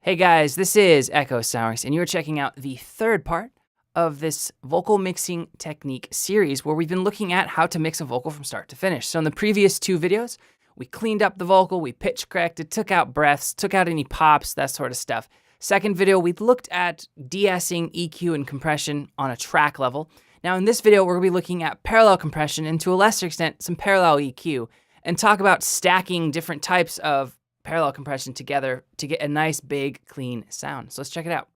Hey guys, this is Echo Sours, and you're checking out the third part of this vocal mixing technique series where we've been looking at how to mix a vocal from start to finish. So in the previous two videos, we cleaned up the vocal, we pitch corrected, took out breaths, took out any pops, that sort of stuff. Second video, we looked at de-essing, EQ, and compression on a track level. Now in this video, we're going to be looking at parallel compression and to a lesser extent, some parallel EQ, and talk about stacking different types of parallel compression together to get a nice, big, clean sound. So let's check it out.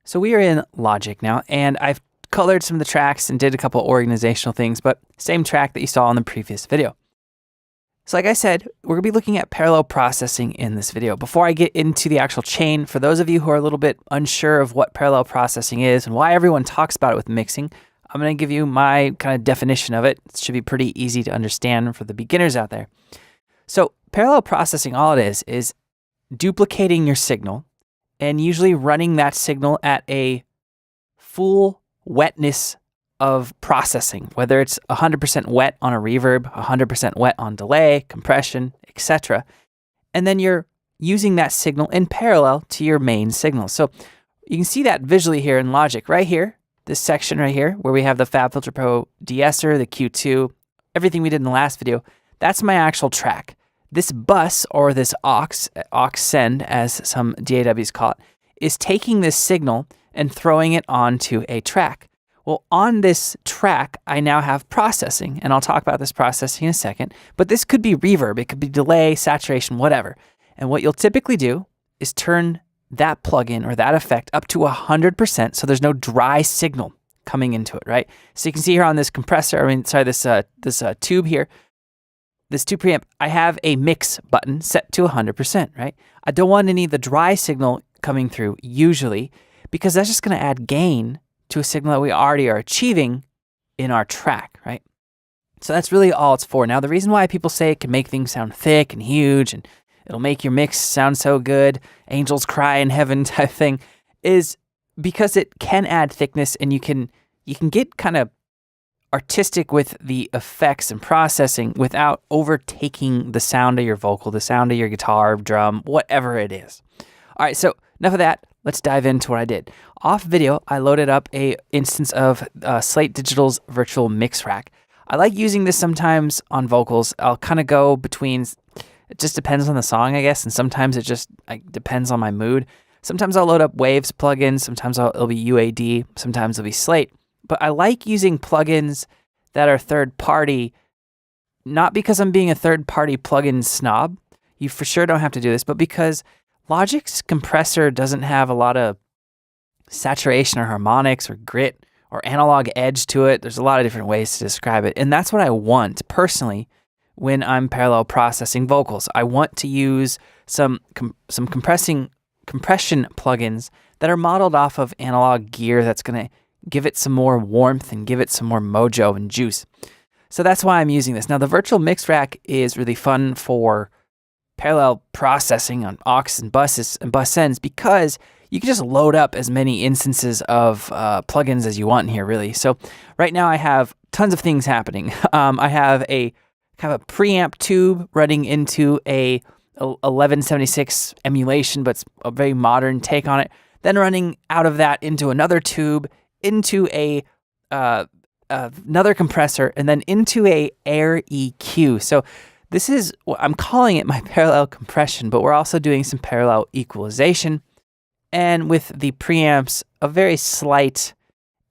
So we are in Logic now, and I've colored some of the tracks and did a couple organizational things, but same track that you saw in the previous video. So like I said, we're gonna be looking at parallel processing in this video. Before I get into the actual chain, for those of you who are a little bit unsure of what parallel processing is and why everyone talks about it with mixing, I'm gonna give you my kind of definition of it. It should be pretty easy to understand for the beginners out there. So parallel processing, all it is duplicating your signal and usually running that signal at a full wetness of processing, whether it's 100% wet on a reverb, 100% wet on delay, compression, etc. And then you're using that signal in parallel to your main signal. So you can see that visually here in Logic, right here, this section right here, where we have the FabFilter Pro de-esser, the Q2, everything we did in the last video, that's my actual track. This bus, or this aux send, as some DAWs call it, is taking this signal and throwing it onto a track. Well, on this track, I now have processing, and I'll talk about this processing in a second, but this could be reverb, it could be delay, saturation, whatever. And what you'll typically do is turn that plugin or that effect up to 100% so there's no dry signal coming into it, right? So you can see here on this compressor, this tube here, this tube preamp, I have a mix button set to 100%, right? I don't want any of the dry signal coming through usually because that's just going to add gain to a signal that we already are achieving in our track, right? So that's really all it's for. Now, the reason why people say it can make things sound thick and huge and it'll make your mix sound so good, angels cry in heaven type thing, is because it can add thickness and you can get kind of artistic with the effects and processing without overtaking the sound of your vocal, the sound of your guitar, drum, whatever it is. All right, so enough of that. Let's dive into what I did. Off video, I loaded up a instance of Slate Digital's virtual mix rack. I like using this sometimes on vocals. I'll kind of go between, it just depends on the song, I guess, and sometimes it just depends on my mood. Sometimes I'll load up Waves plugins, sometimes it'll be UAD, sometimes it'll be Slate. But I like using plugins that are third-party, not because I'm being a third-party plugin snob. You for sure don't have to do this, but because Logic's compressor doesn't have a lot of saturation or harmonics or grit or analog edge to it. There's a lot of different ways to describe it. And that's what I want personally when I'm parallel processing vocals. I want to use some compression plugins that are modeled off of analog gear that's going to give it some more warmth and give it some more mojo and juice. So that's why I'm using this. Now, the virtual mix rack is really fun for parallel processing on aux and buses and bus sends because you can just load up as many instances of plugins as you want in here, really. So right now I have tons of things happening. I have a kind of a preamp tube running into a 1176 emulation, but it's a very modern take on it. Then running out of that into another tube, into another compressor, and then into a air EQ. So this is what I'm calling it my parallel compression, but we're also doing some parallel equalization. And with the preamps, a very slight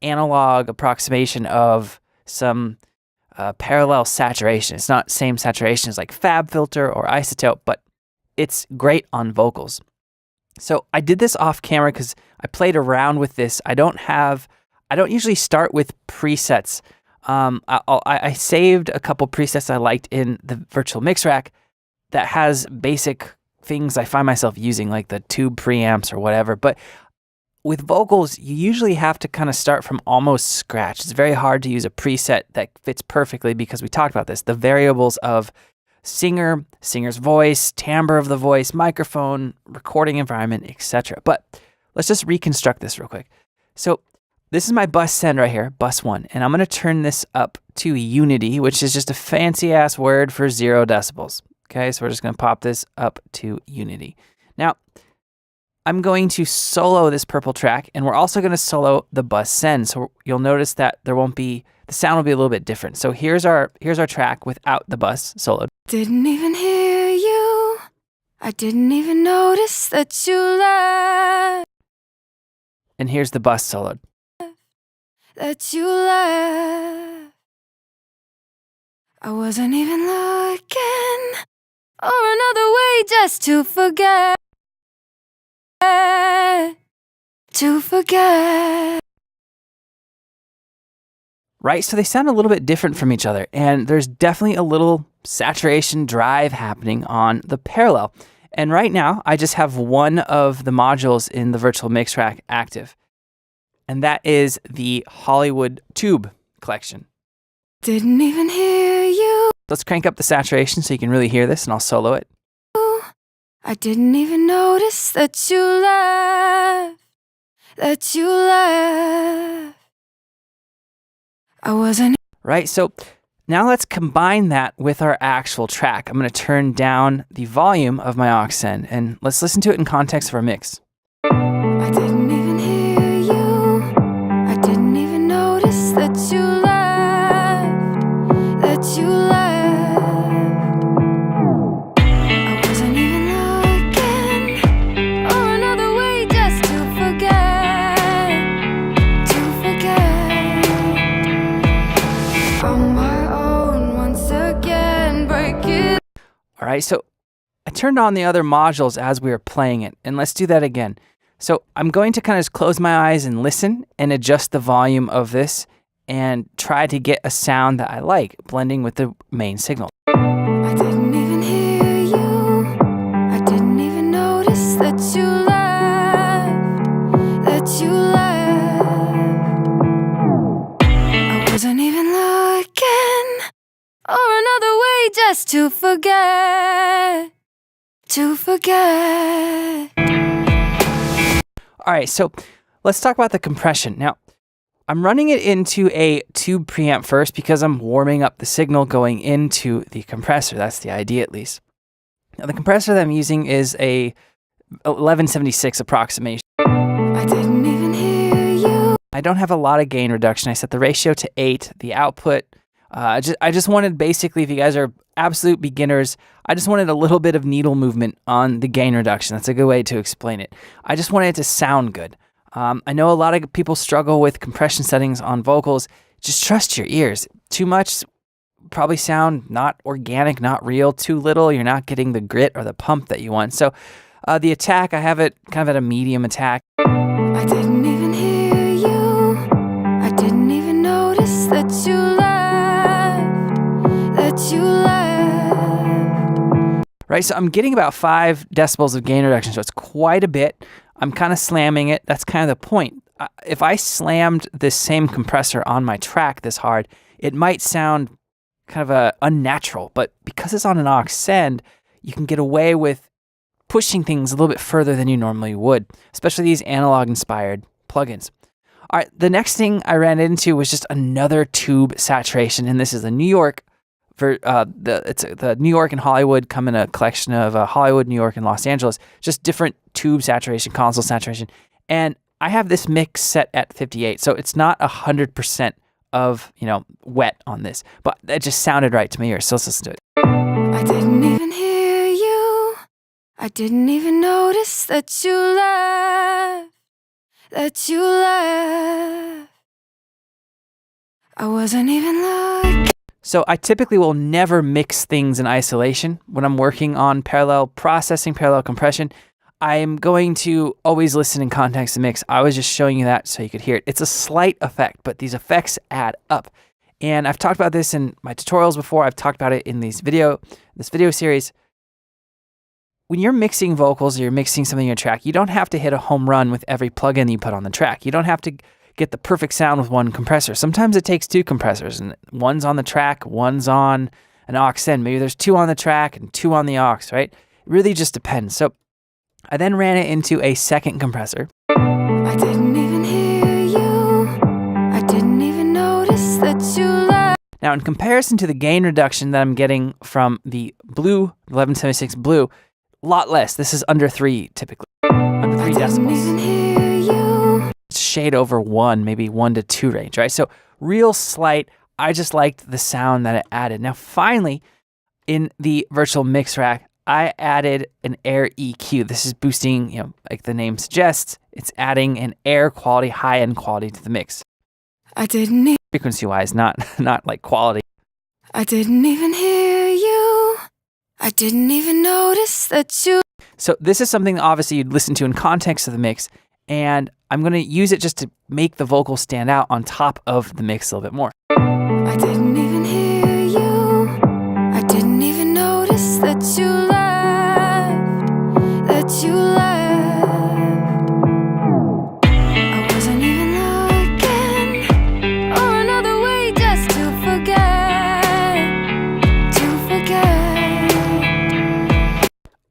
analog approximation of some parallel saturation. It's not same saturation as like FabFilter or Isotope, but it's great on vocals. So I did this off camera because I played around with this. I don't usually start with presets. I saved a couple presets I liked in the virtual mix rack that has basic things I find myself using, like the tube preamps or whatever. But with vocals, you usually have to kind of start from almost scratch. It's very hard to use a preset that fits perfectly because we talked about this. The variables of singer, singer's voice, timbre of the voice, microphone, recording environment, etc. But let's just reconstruct this real quick. So this is my bus send right here, bus 1, and I'm going to turn this up to unity, which is just a fancy ass word for 0 decibels. Okay, so we're just going to pop this up to unity. Now, I'm going to solo this purple track, and we're also going to solo the bus send. So you'll notice that the sound will be a little bit different. So here's our track without the bus soloed. Didn't even hear you. I didn't even notice that you left. And here's the bus soloed. That you left. I wasn't even looking, or another way just to forget. To forget. Right, so they sound a little bit different from each other, and there's definitely a little saturation drive happening on the parallel. And right now, I just have one of the modules in the virtual mix track active, and that is the Hollywood Tube collection. Didn't even hear you. Let's crank up the saturation so you can really hear this, and I'll solo it. I didn't even notice that you left. That you left. I wasn't. Right, so now let's combine that with our actual track. I'm going to turn down the volume of my aux send, and let's listen to it in context of our mix. I didn't even hear you. I didn't even notice that you left. That you left. I wasn't even looking, or another way just to forget. To forget. On my own once again, break it. All right, so I turned on the other modules as we were playing it, and let's do that again. So I'm going to kind of just close my eyes and listen and adjust the volume of this and try to get a sound that I like, blending with the main signal. I didn't even hear you. I didn't even notice that you left. That you left. I wasn't even looking, or another way just to forget. To forget. All right, so let's talk about the compression. Now, I'm running it into a tube preamp first because I'm warming up the signal going into the compressor. That's the idea, at least. Now, the compressor that I'm using is a 1176 approximation. I didn't even hear you. I don't have a lot of gain reduction. I set the ratio to 8. The output, I just wanted, basically, if you guys are absolute beginners, I just wanted a little bit of needle movement on the gain reduction. That's a good way to explain it. I just wanted it to sound good. I know a lot of people struggle with compression settings on vocals. Just trust your ears. Too much probably sound not organic, not real. Too little, you're not getting the grit or the pump that you want. So the attack, I have it kind of at a medium attack. I didn't even hear you. I didn't even notice that you left. That you left. Right, so I'm getting about 5 decibels of gain reduction, so it's quite a bit. I'm kind of slamming it. That's kind of the point. If I slammed this same compressor on my track this hard, it might sound kind of unnatural, but because it's on an aux send, you can get away with pushing things a little bit further than you normally would, especially these analog-inspired plugins. All right, the next thing I ran into was just another tube saturation, and this is the New York. It's the New York and Hollywood come in a collection of Hollywood, New York, and Los Angeles, just different tube saturation, console saturation. And I have this mix set at 58, so it's not 100% of, wet on this, but it just sounded right to my ears, so let's listen to it. I didn't even hear you. I didn't even notice that you left. That you left. I wasn't even looking. So I typically will never mix things in isolation. When I'm working on parallel processing, parallel compression, I'm going to always listen in context and mix. I was just showing you that so you could hear it. It's a slight effect, but these effects add up. And I've talked about this in my tutorials before. I've talked about it in this video series. When you're mixing vocals or you're mixing something in your track, you don't have to hit a home run with every plugin you put on the track. You don't have to get the perfect sound with one compressor. Sometimes it takes 2 compressors, and one's on the track, one's on an aux send. Maybe there's 2 on the track and 2 on the aux, right? It really just depends. So I then ran it into a second compressor. I didn't even hear you. Now, in comparison to the gain reduction that I'm getting from the blue, 1176 blue, a lot less. This is under 3 typically, under 3 decibels. It's shade over 1, maybe 1 to 2 range, right? So real slight. I just liked the sound that it added. Now, finally, in the virtual mix rack, I added an air EQ. This is boosting, like the name suggests, it's adding an air quality, high-end quality to the mix. I didn't even Frequency-wise, not like quality. I didn't even hear you. I didn't even notice that you. So this is something that obviously you'd listen to in context of the mix, and I'm going to use it just to make the vocal stand out on top of the mix a little bit more. I didn't even hear you. I didn't even notice that you left. That you left. I wasn't even looking for another way just to forget. To forget.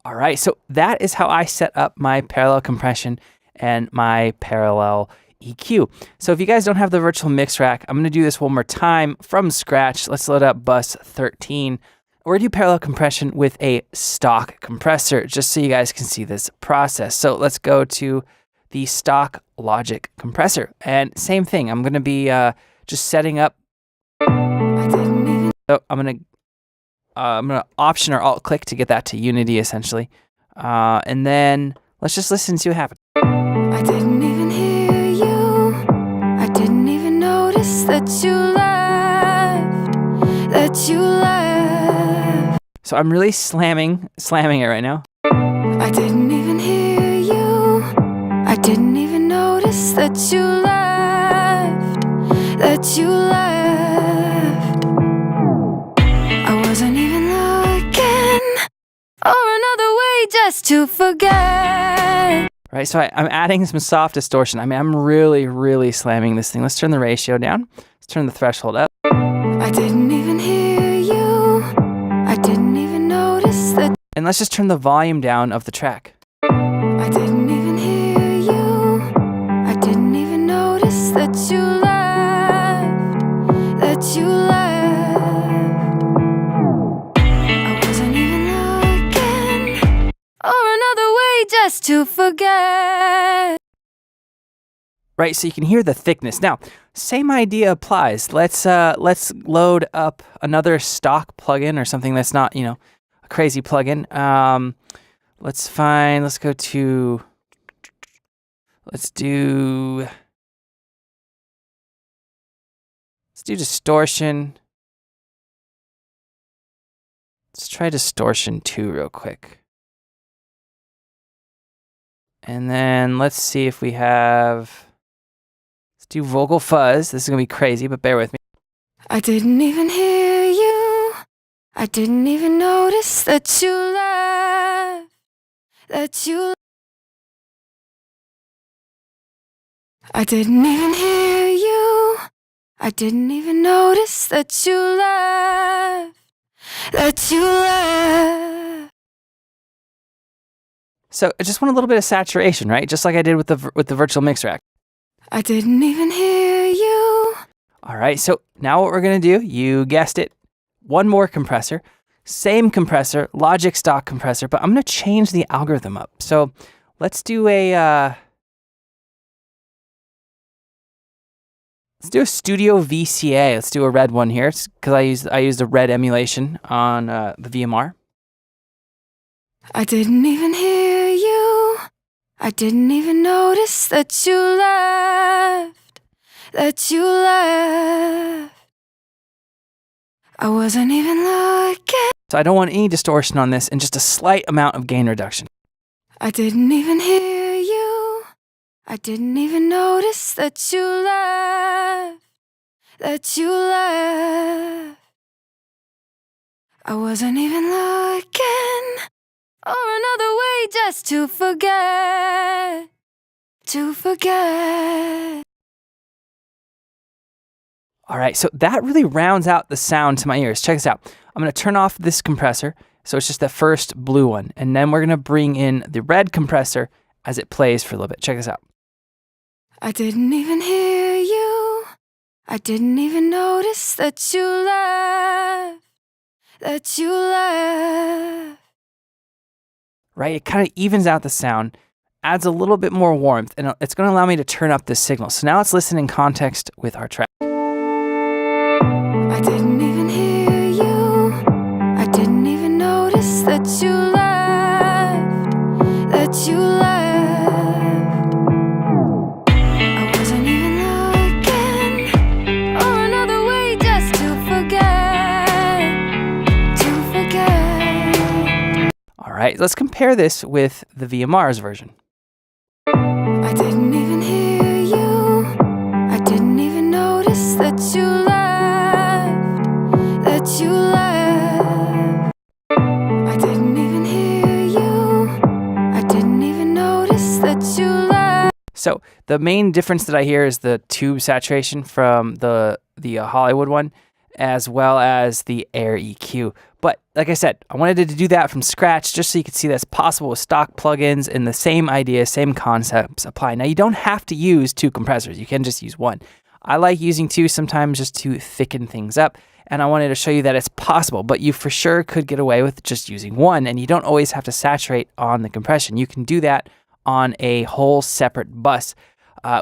All right, so that is how I set up my parallel compression and my parallel EQ. So if you guys don't have the virtual mix rack, I'm going to do this one more time from scratch. Let's load up bus 13. We're going to do parallel compression with a stock compressor, just so you guys can see this process. So let's go to the stock Logic compressor. And same thing, I'm going to be just setting up. So I'm going to Option or Alt click to get that to Unity essentially. And then let's just listen and see what happens. I didn't even hear you. I didn't even notice that you left. That you left. So I'm really slamming it right now. I didn't even hear you. I didn't even notice that you left. That you left. I wasn't even looking for another way just to forget. Right, so I'm adding some soft distortion. I mean, I'm really, really slamming this thing. Let's turn the ratio down. Let's turn the threshold up. I didn't even hear you. I didn't even notice that. And let's just turn the volume down of the track. I didn't even hear you. I didn't even notice that you left. That you left. I wasn't even looking for another way just to forget. Right, so you can hear the thickness. Now, same idea applies. Let's load up another stock plugin or something that's not, a crazy plugin. Let's do Distortion. Let's try Distortion 2 real quick. And then let's see if we have, let's do Vocal Fuzz. This is going to be crazy, but bear with me. I didn't even hear you. I didn't even notice that you left. That you. I didn't even hear you. I didn't even notice that you left. That you left. So I just want a little bit of saturation, right? Just like I did with the virtual mix rack. I didn't even hear you. All right, so now what we're gonna do, you guessed it, one more compressor, same compressor, Logic stock compressor, but I'm gonna change the algorithm up. So let's do a Studio VCA. Let's do a red one here, because I used a red emulation on the VMR. I didn't even hear you. I didn't even notice that you left. That you left. I wasn't even looking. So I don't want any distortion on this and just a slight amount of gain reduction. I didn't even hear you. I didn't even notice that you left. That you left. I wasn't even looking for another way just to forget. To forget. All right, so that really rounds out the sound to my ears. Check this out. I'm going to turn off this compressor, so it's just the first blue one, and then we're going to bring in the red compressor as it plays for a little bit. Check this out. I didn't even hear you. I didn't even notice that you left. That you left. Right? It kind of evens out the sound, adds a little bit more warmth, and it's going to allow me to turn up this signal. So now let's listen in context with our track. I didn't even hear you. I didn't even notice that you left. That you left. I wasn't even looking for another way just to forget. To forget. All right, let's compare this with the VMR's version. I didn't even hear you. I didn't even notice that you left. That you left. I didn't even hear you. I didn't even notice that you left. So the main difference that I hear is the tube saturation from the Hollywood one, as well as the Air EQ. But like I said, I wanted to do that from scratch just so you could see that's possible with stock plugins, and the same idea, same concepts apply. Now you don't have to use 2 compressors. You can just use 1. I like using 2 sometimes just to thicken things up, and I wanted to show you that it's possible, but you for sure could get away with just using 1, and you don't always have to saturate on the compression. You can do that on a whole separate bus.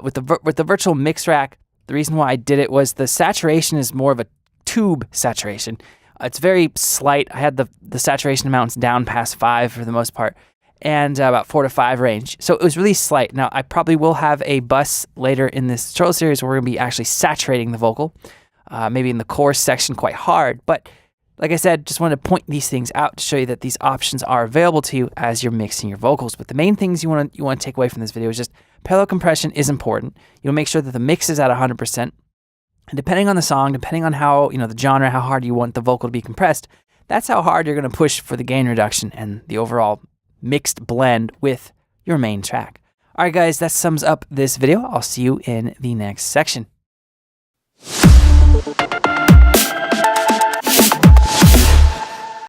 With the virtual mix rack, the reason why I did it was the saturation is more of a tube saturation. It's very slight. I had the saturation amounts down past 5 for the most part, and about 4 to 5 range. So it was really slight. Now I probably will have a bus later in this tutorial series where we're gonna be actually saturating the vocal, maybe in the chorus section quite hard. But like I said, just wanted to point these things out to show you that these options are available to you as you're mixing your vocals. But the main things you want to take away from this video is just parallel compression is important. You'll make sure that the mix is at 100%. And depending on the song, depending on how, the genre, how hard you want the vocal to be compressed, that's how hard you're going to push for the gain reduction and the overall mixed blend with your main track. All right, guys, that sums up this video. I'll see you in the next section.